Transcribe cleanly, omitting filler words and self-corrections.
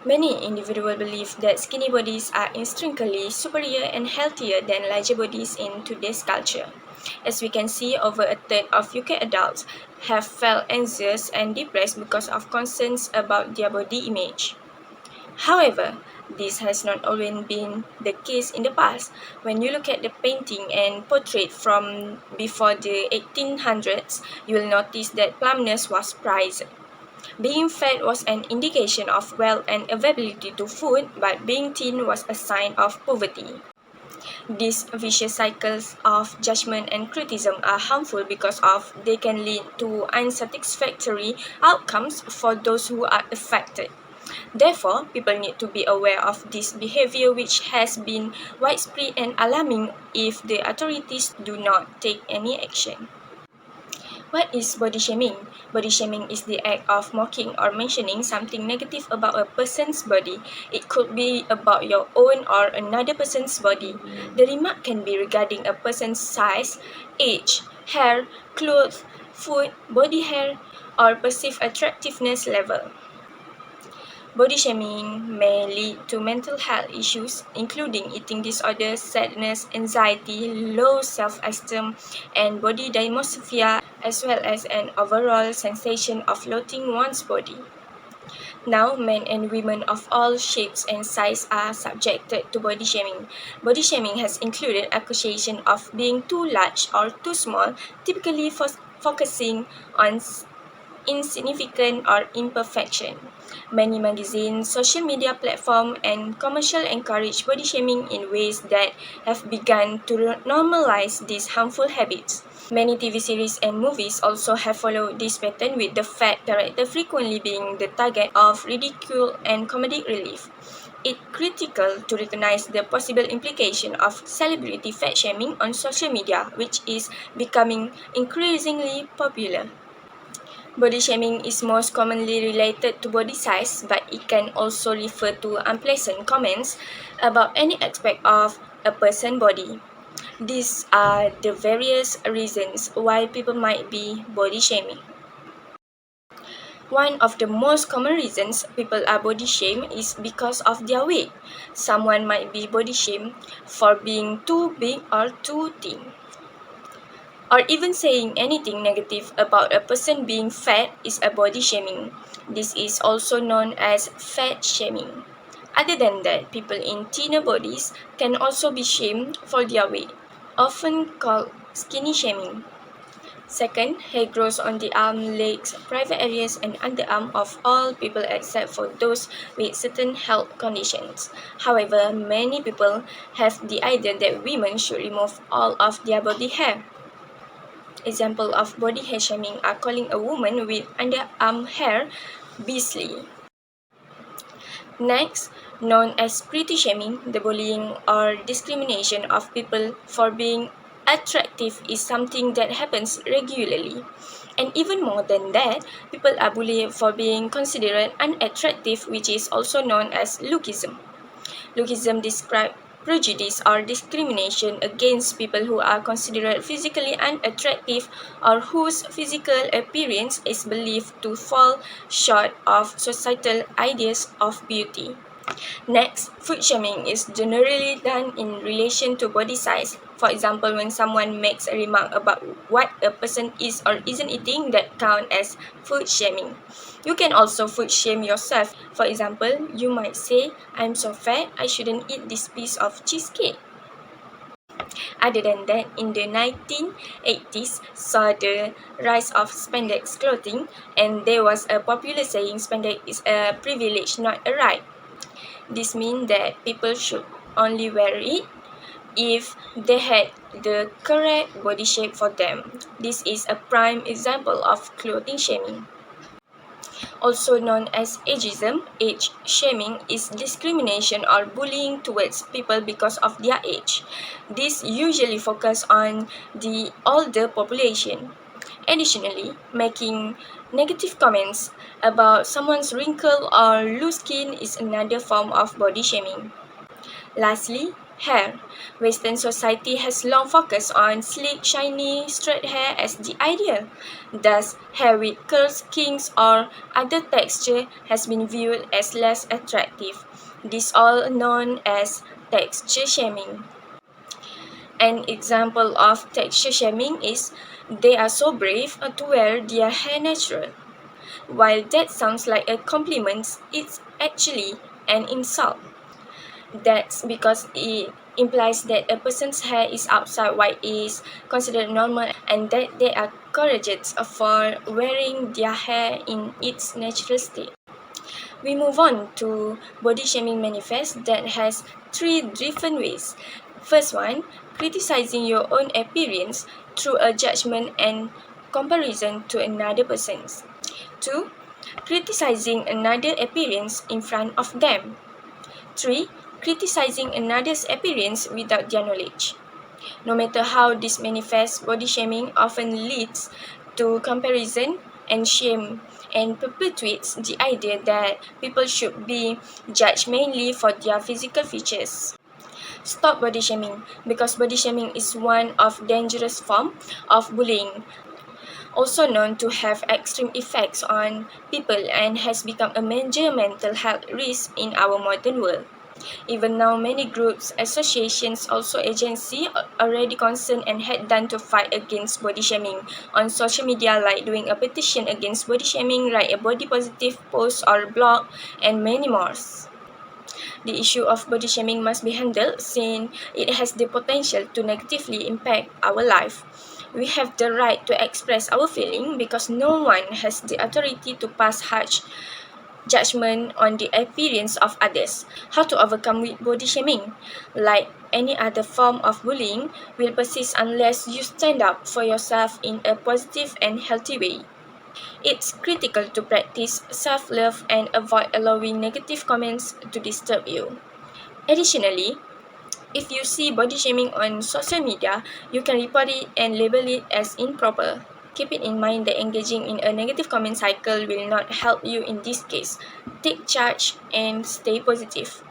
Many individuals believe that skinny bodies are intrinsically superior and healthier than larger bodies in today's culture. As we can see, over a third of UK adults have felt anxious and depressed because of concerns about their body image. However, this has not always been the case in the past. When you look at the painting and portrait from before the 1800s, you will notice that plumpness was prized. Being fat was an indication of wealth and availability to food, but being thin was a sign of poverty. These vicious cycles of judgment and criticism are harmful because of they can lead to unsatisfactory outcomes for those who are affected. Therefore, people need to be aware of this behavior, which has been widespread and alarming if the authorities do not take any action. What is body shaming? Body shaming is the act of mocking or mentioning something negative about a person's body. It could be about your own or another person's body. The remark can be regarding a person's size, age, hair, clothes, food, body hair, or perceived attractiveness level. Body shaming may lead to mental health issues, including eating disorders, sadness, anxiety, low self-esteem, and body dysmorphia, as well as an overall sensation of loathing one's body. Now, men and women of all shapes and sizes are subjected to body shaming. Body shaming has included accusation of being too large or too small, typically focusing on insignificant or imperfection. Many magazines, social media platforms, and commercials encourage body shaming in ways that have begun to normalize these harmful habits. Many TV series and movies also have followed this pattern, with the fat character frequently being the target of ridicule and comedic relief. It's critical to recognize the possible implication of celebrity fat shaming on social media, which is becoming increasingly popular. Body shaming is most commonly related to body size, but it can also refer to unpleasant comments about any aspect of a person's body. These are the various reasons why people might be body shaming. One of the most common reasons people are body shamed is because of their weight. Someone might be body shamed for being too big or too thin. Or even saying anything negative about a person being fat is a body shaming. This is also known as fat shaming. Other than that, people in thinner bodies can also be shamed for their weight, often called skinny shaming. Second, hair grows on the arm, legs, private areas, and underarm of all people except for those with certain health conditions. However, many people have the idea that women should remove all of their body hair. Example of body hair shaming are calling a woman with underarm hair beastly. Next, known as pretty shaming, the bullying or discrimination of people for being attractive is something that happens regularly. And even more than that, people are bullied for being considered unattractive, which is also known as lookism. Lookism describes prejudice or discrimination against people who are considered physically unattractive or whose physical appearance is believed to fall short of societal ideas of beauty. Next, food shaming is generally done in relation to body size. For example, when someone makes a remark about what a person is or isn't eating, that counts as food shaming. You can also food shame yourself. For example, you might say, "I'm so fat, I shouldn't eat this piece of cheesecake." Other than that, in the 1980s saw the rise of spandex clothing, and there was a popular saying, "Spandex is a privilege, not a right." This means that people should only wear it if they had the correct body shape for them. This is a prime example of clothing shaming. Also known as ageism, age shaming is discrimination or bullying towards people because of their age. This usually focuses on the older population. Additionally, making negative comments about someone's wrinkle or loose skin is another form of body shaming. Lastly, Hair. Western society has long focused on sleek, shiny, straight hair as the ideal. Thus, hair with curls, kinks, or other texture has been viewed as less attractive. This all known as texture shaming. An example of texture shaming is they are so brave to wear their hair natural. While that sounds like a compliment, it's actually an insult. That's because it implies that a person's hair is outside what is considered normal and that they are courageous for wearing their hair in its natural state. We move on to body shaming manifest that has three different ways. First one, criticizing your own appearance through a judgment and comparison to another person's. Two, criticizing another appearance in front of them. 3. Criticizing another's appearance without their knowledge. No matter how this manifests, body shaming often leads to comparison and shame and perpetuates the idea that people should be judged mainly for their physical features. Stop body shaming because body shaming is one of dangerous form of bullying, also known to have extreme effects on people and has become a major mental health risk in our modern world. Even now, many groups, associations, also agencies already concerned and had done to fight against body shaming on social media, like doing a petition against body shaming, write a body positive post or blog, and many more. The issue of body shaming must be handled since it has the potential to negatively impact our life. We have the right to express our feeling because no one has the authority to pass harsh judgment on the appearance of others. How to overcome with body shaming? Like any other form of bullying, will persist unless you stand up for yourself in a positive and healthy way. It's critical to practice self-love and avoid allowing negative comments to disturb you. Additionally, if you see body shaming on social media, you can report it and label it as improper. Keep it in mind that engaging in a negative comment cycle will not help you in this case. Take charge and stay positive.